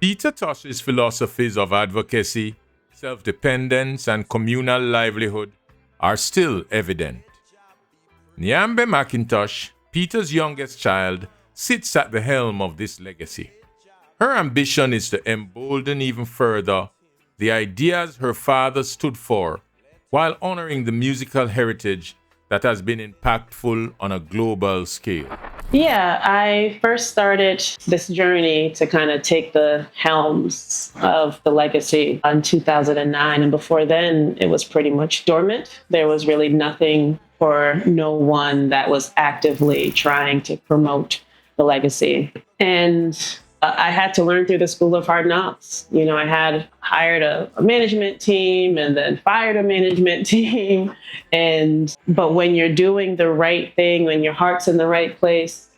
Peter Tosh's philosophies of advocacy, self-dependence, and communal livelihood are still evident. Nyambe McIntosh, Peter's youngest child, sits at the helm of this legacy. Her ambition is to embolden even further the ideas her father stood for while honoring the musical heritage that has been impactful on a global scale. Yeah, I first started this journey to kind of take the helms of the legacy in 2009. And before then, it was pretty much dormant. There was really nothing or no one that was actively trying to promote the legacy. And I had to learn through the School of Hard Knocks. You know, I had hired a management team and then fired a management team. But when you're doing the right thing, when your heart's in the right place,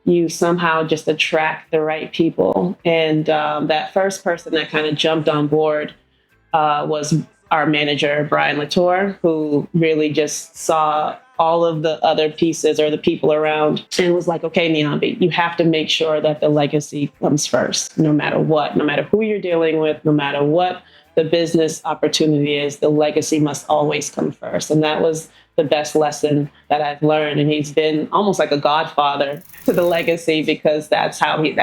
you somehow just attract the right people. And that first person that kind of jumped on board was our manager, Brian Latour, who really just saw all of the other pieces or the people around and was like, okay, Nyambe, you have to make sure that the legacy comes first, no matter what, no matter who you're dealing with, no matter what the business opportunity is, the legacy must always come first. And that was the best lesson that I've learned. And he's been almost like a godfather to the legacy because that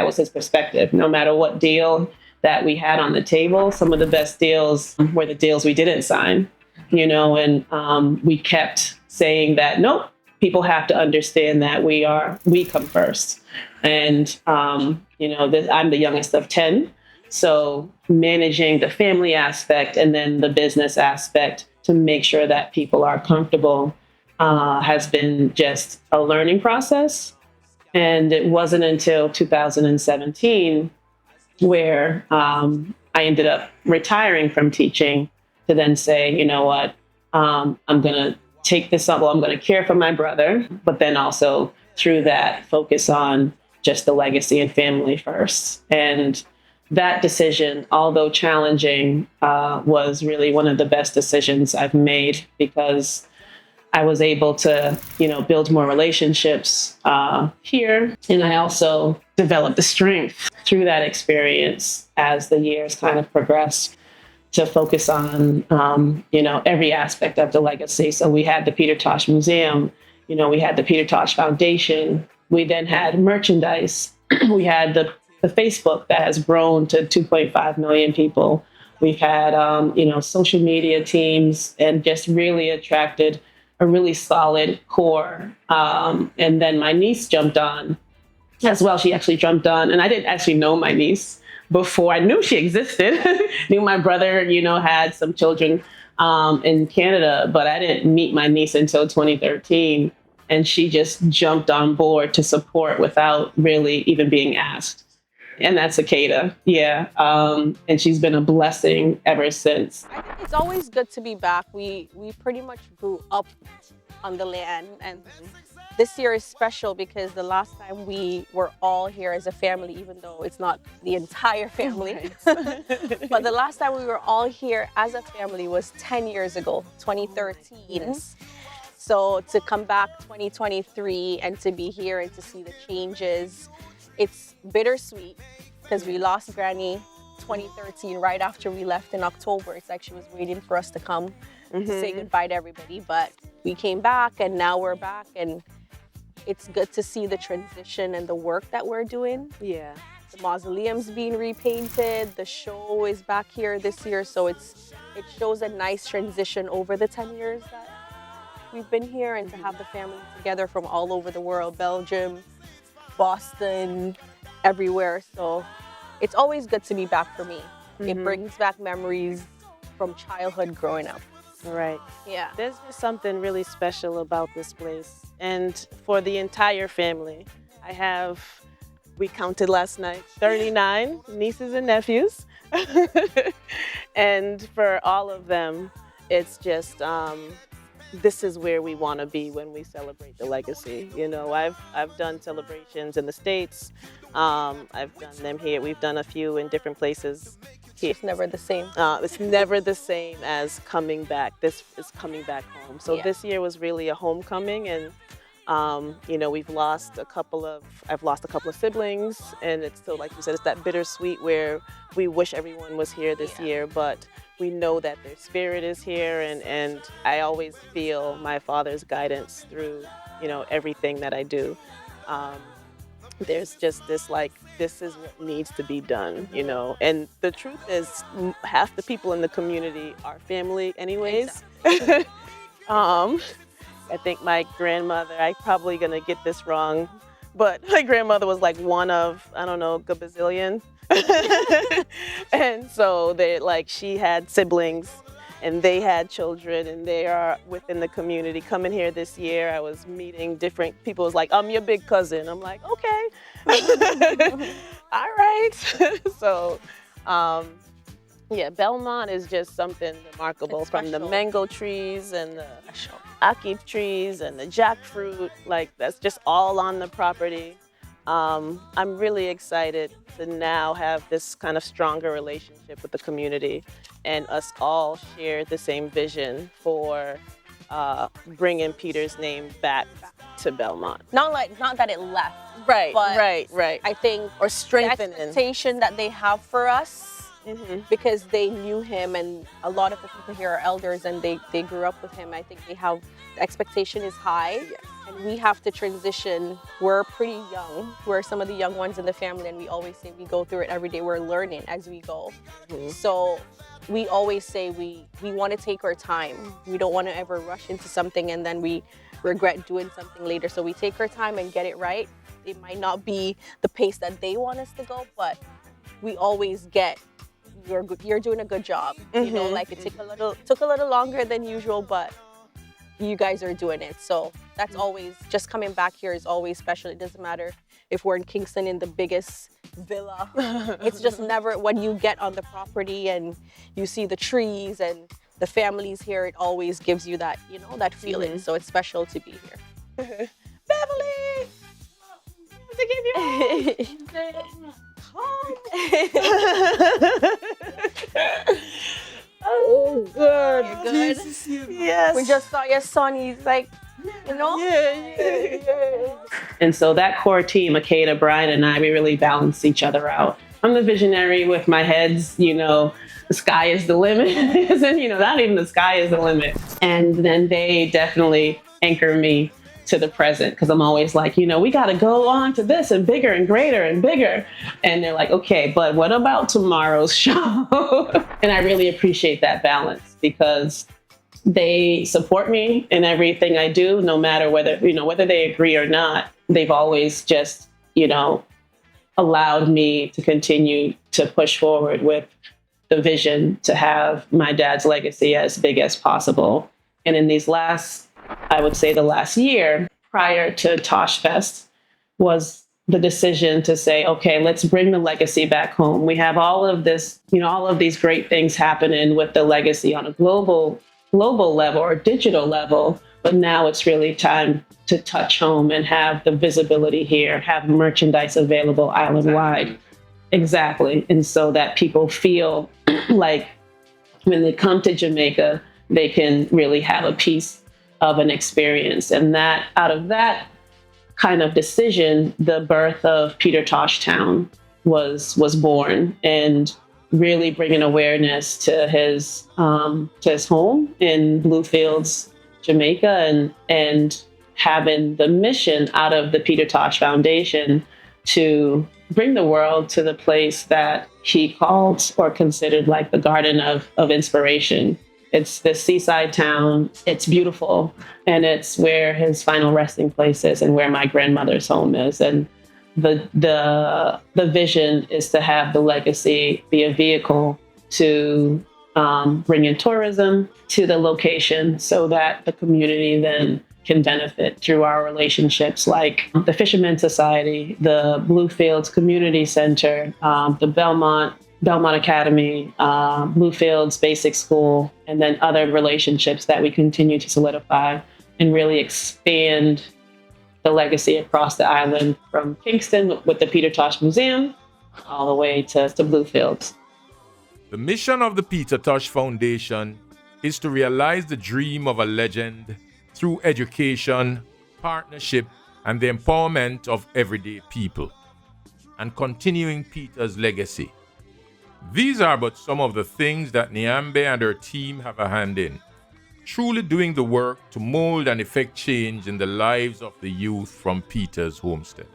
was his perspective. No matter what deal that we had on the table, some of the best deals were the deals we didn't sign, you know, and we kept saying that, nope, people have to understand that we come first. And, you know, I'm the youngest of 10. So managing the family aspect and then the business aspect to make sure that people are comfortable has been just a learning process. And it wasn't until 2017 where I ended up retiring from teaching to then say, you know what, I'm going to take this up. Well, I'm going to care for my brother, but then also through that, focus on just the legacy and family first. And that decision, although challenging, was really one of the best decisions I've made because I was able to, you know, build more relationships here. And I also developed the strength through that experience as the years kind of progressed to focus on, you know, every aspect of the legacy. So we had the Peter Tosh Museum, you know, we had the Peter Tosh Foundation. We then had merchandise. We had the Facebook that has grown to 2.5 million people. We've had, you know, social media teams and just really attracted a really solid core. And then my niece jumped on as well. She actually jumped on, and I didn't actually know my niece before. I knew she existed. Knew my brother, you know, had some children in Canada, but I didn't meet my niece until 2013. And she just jumped on board to support without really even being asked. And that's Akeda. Yeah. And she's been a blessing ever since. I think it's always good to be back. We pretty much grew up on the land, and this year is special because the last time we were all here as a family, even though it's not the entire family, but the last time we were all here as a family was 10 years ago, 2013. Yes. So to come back 2023 and to be here and to see the changes, it's bittersweet because we lost Granny 2013 right after we left in October. It's like she was waiting for us to come to say goodbye to everybody, but we came back and now we're back, and it's good to see the transition and the work that we're doing. Yeah. The mausoleum's being repainted, the show is back here this year, so it shows a nice transition over the 10 years that we've been here, and to have the family together from all over the world, Belgium, Boston, everywhere. So it's always good to be back for me. It brings back memories from childhood growing up. Right. Yeah. There's just something really special about this place. And for the entire family, we counted last night, 39 nieces and nephews. And for all of them, it's just, this is where we want to be when we celebrate the legacy. You know, I've done celebrations in the States. I've done them here. We've done a few in different places. It's never the same. It's never the same as coming back. This is coming back home. So This year was really a homecoming, and I've lost a couple of siblings, and it's still, like you said, it's that bittersweet where we wish everyone was here this year, but we know that their spirit is here, and I always feel my father's guidance through, everything that I do. There's just this, like, this is what needs to be done, and the truth is half the people in the community are family anyways. I think my grandmother, I'm probably gonna get this wrong, but my grandmother was like one of, I don't know, a gazillion. And so she had siblings and they had children, and they are within the community. Coming here this year, I was meeting different people. It was like, I'm your big cousin. I'm like, okay. All right. So, Belmont is just something remarkable, from the mango trees and the ackee trees and the jackfruit. Like, that's just all on the property. I'm really excited to now have this kind of stronger relationship with the community, and us all share the same vision for bringing Peter's name back to Belmont. Not that it left. Right, but right. I think Or strengthening. the expectation that they have for us, because they knew him, and a lot of the people here are elders and they grew up with him. I think the expectation is high, and we have to transition. We're pretty young. We're some of the young ones in the family, and we always say we go through it every day. We're learning as we go. So we always say we want to take our time. We don't want to ever rush into something and then we regret doing something later. So we take our time and get it right. It might not be the pace that they want us to go, but we always get, you're doing a good job. It took a little longer than usual, but you guys are doing it. So that's always, just coming back here is always special. It doesn't matter if we're in Kingston in the biggest villa. It's just never, when you get on the property and you see the trees and the families here, it always gives you that, that feeling. So it's special to be here. Beverly! To give you Oh, good. You're good. Yes. We just saw your son. He's like, Yeah. And so that core team, Akeda, Brian, and I, we really balance each other out. I'm the visionary with my heads, the sky is the limit. And, not even the sky is the limit. And then they definitely anchor me to the present, because I'm always like, we got to go on to this and bigger and greater and bigger. And they're like, okay, but what about tomorrow's show? And I really appreciate that balance, because they support me in everything I do, no matter whether they agree or not. They've always just, allowed me to continue to push forward with the vision to have my dad's legacy as big as possible. And in the last year prior to Tosh Fest was the decision to say, okay, let's bring the legacy back home. We have all of this, all of these great things happening with the legacy on a global level or digital level, but now it's really time to touch home and have the visibility here, have merchandise available island-wide. Exactly. And so that people feel like when they come to Jamaica, they can really have a piece of an experience. And that, out of that kind of decision, the birth of Peter Tosh Town was born, and really bringing awareness to his home in Bluefields, Jamaica, and having the mission out of the Peter Tosh Foundation to bring the world to the place that he called or considered like the Garden of Inspiration. It's this seaside town. It's beautiful, and it's where his final resting place is, and where my grandmother's home is. And the vision is to have the legacy be a vehicle to bring in tourism to the location, so that the community then can benefit through our relationships, like the Fishermen's Society, the Bluefields Community Center, the Belmont Academy, Bluefields Basic School, and then other relationships that we continue to solidify and really expand the legacy across the island, from Kingston with the Peter Tosh Museum all the way to Bluefields. The mission of the Peter Tosh Foundation is to realize the dream of a legend through education, partnership, and the empowerment of everyday people, and continuing Peter's legacy. These are but some of the things that Nyambe and her team have a hand in, truly doing the work to mold and effect change in the lives of the youth from Peter's homestead.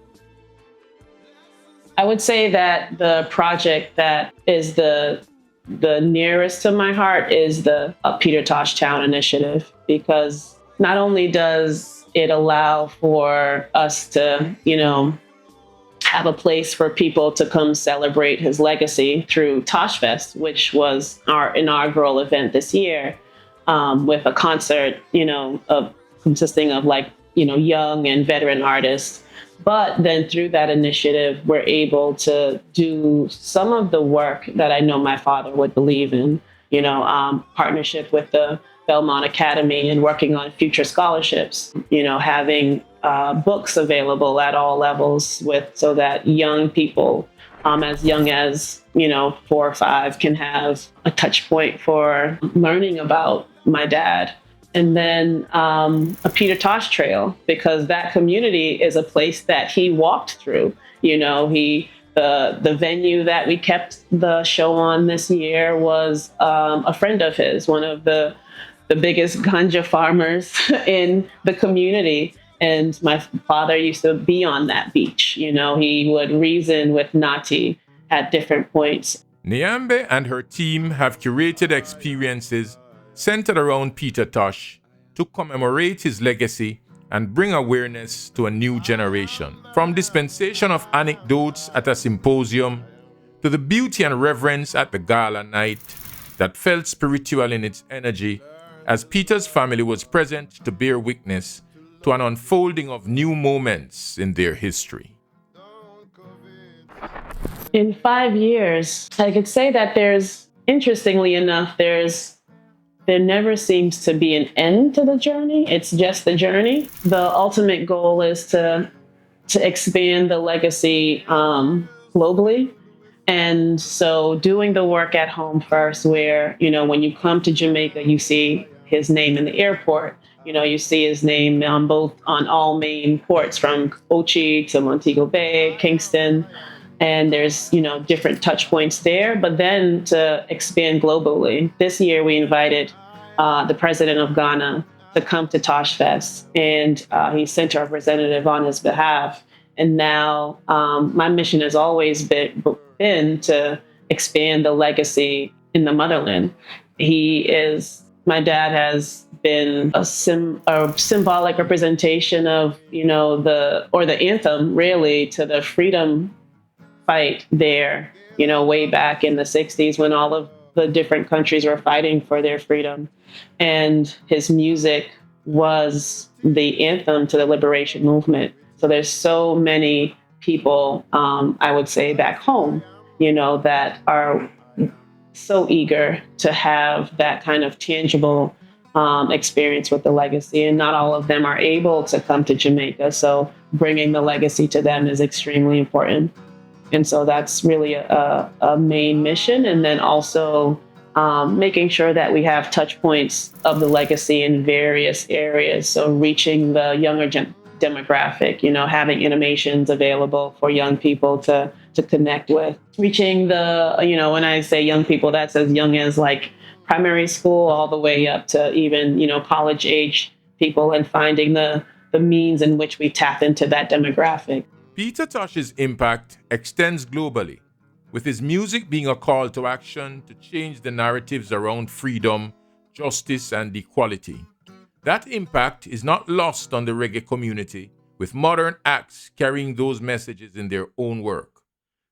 I would say that the project that is the nearest to my heart is the Peter Tosh Town initiative, because not only does it allow for us to, have a place for people to come celebrate his legacy through Tosh Fest, which was our inaugural event this year, with a concert, consisting of young and veteran artists. But then through that initiative, we're able to do some of the work that I know my father would believe in, partnership with the Belmont Academy and working on future scholarships, having books available at all levels so that young people, as young as, 4 or 5 can have a touch point for learning about my dad. And then a Peter Tosh Trail, because that community is a place that he walked through. The venue that we kept the show on this year was a friend of his, one of the biggest ganja farmers in the community. And my father used to be on that beach. He would reason with Nati at different points. Nyambe and her team have curated experiences centered around Peter Tosh to commemorate his legacy and bring awareness to a new generation. From dispensation of anecdotes at a symposium to the beauty and reverence at the gala night that felt spiritual in its energy, as Peter's family was present to bear witness to an unfolding of new moments in their history. In 5 years, I could say that interestingly enough, there never seems to be an end to the journey. It's just the journey. The ultimate goal is to expand the legacy globally. And so doing the work at home first, where, when you come to Jamaica, you see his name in the airport. You see his name on all main ports from Ochi to Montego Bay, Kingston. And there's, different touch points there, but then to expand globally. This year, we invited the president of Ghana to come to Tosh Fest, and he sent a representative on his behalf. And now my mission has always been to expand the legacy in the motherland. My dad has been a symbolic representation of, the anthem really to the freedom fight there, way back in the 60s when all of the different countries were fighting for their freedom. And his music was the anthem to the liberation movement. So there's so many people, I would say back home, that are so eager to have that kind of tangible experience with the legacy. And not all of them are able to come to Jamaica. So bringing the legacy to them is extremely important. And so that's really a main mission. And then also making sure that we have touch points of the legacy in various areas. So reaching the younger demographic, having animations available for young people to connect with. Reaching when I say young people, that's as young as primary school all the way up to even, college age people, and finding the means in which we tap into that demographic. Peter Tosh's impact extends globally, with his music being a call to action to change the narratives around freedom, justice, and equality. That impact is not lost on the reggae community, with modern acts carrying those messages in their own work.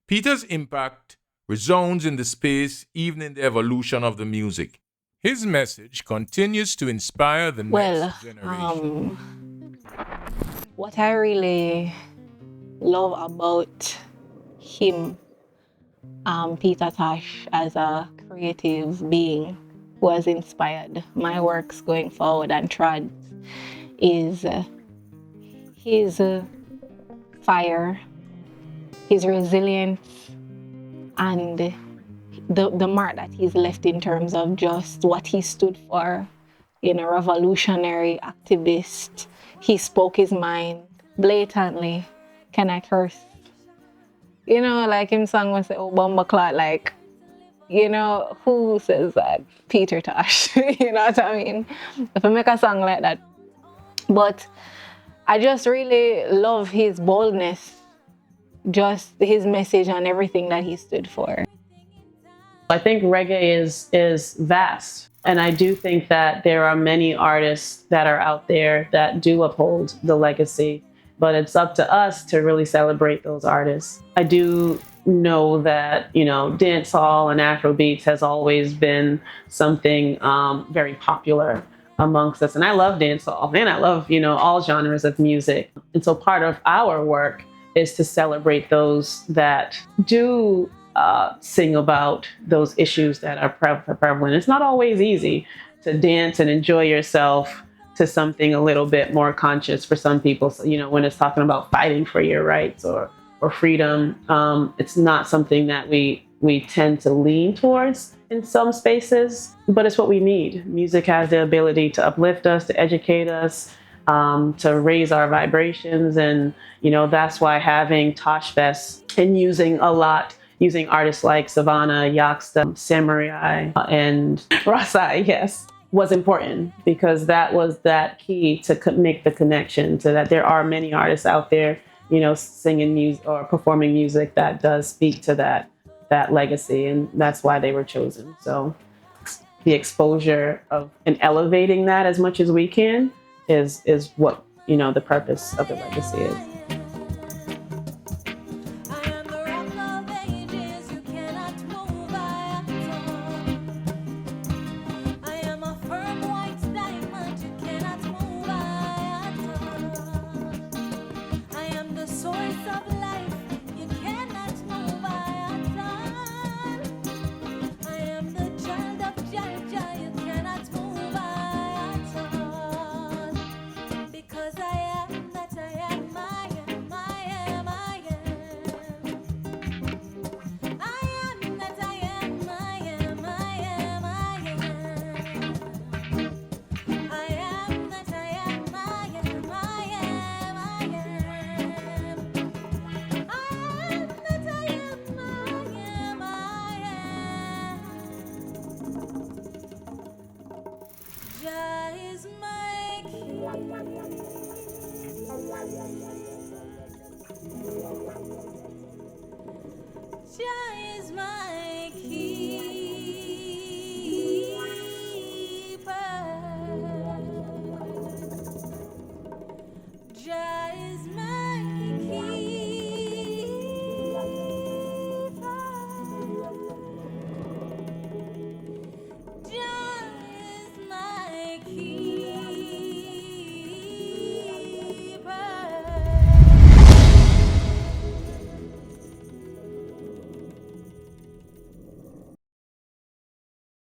Peter's impact resounds in the space, even in the evolution of the music. His message continues to inspire the next generation. What I really love about him, Peter Tosh, as a creative being who has inspired my works going forward and trad, is his fire, his resilience, and the mark that he's left in terms of just what he stood for, revolutionary activist, he spoke his mind blatantly. Can I curse? You know, like him song was say, oh, Bumba Clot, like, you know, who says that? Peter Tosh. You know what I mean? If I make a song like that. But I just really love his boldness, just his message and everything that he stood for. I think reggae is vast. And I do think that there are many artists that are out there that do uphold the legacy, but it's up to us to really celebrate those artists. I do know that, you know, dancehall and Afrobeats has always been something very popular amongst us. And I love dancehall and I love, you know, all genres of music. And so part of our work is to celebrate those that do sing about those issues that are prevalent. It's not always easy to dance and enjoy yourself to something a little bit more conscious for some people. So, you know, when it's talking about fighting for your rights or freedom, it's not something that we tend to lean towards in some spaces, but it's what we need. Music has the ability to uplift us, to educate us, to raise our vibrations. And, you know, that's why having Tosh Fest and using artists like Savannah, Yoxta, Samurai, and Rasai, yes, was important, because that was that key to make the connection to that there are many artists out there, you know, singing music or performing music that does speak to that legacy, and that's why they were chosen. So the exposure of and elevating that as much as we can is what, you know, the purpose of the legacy is.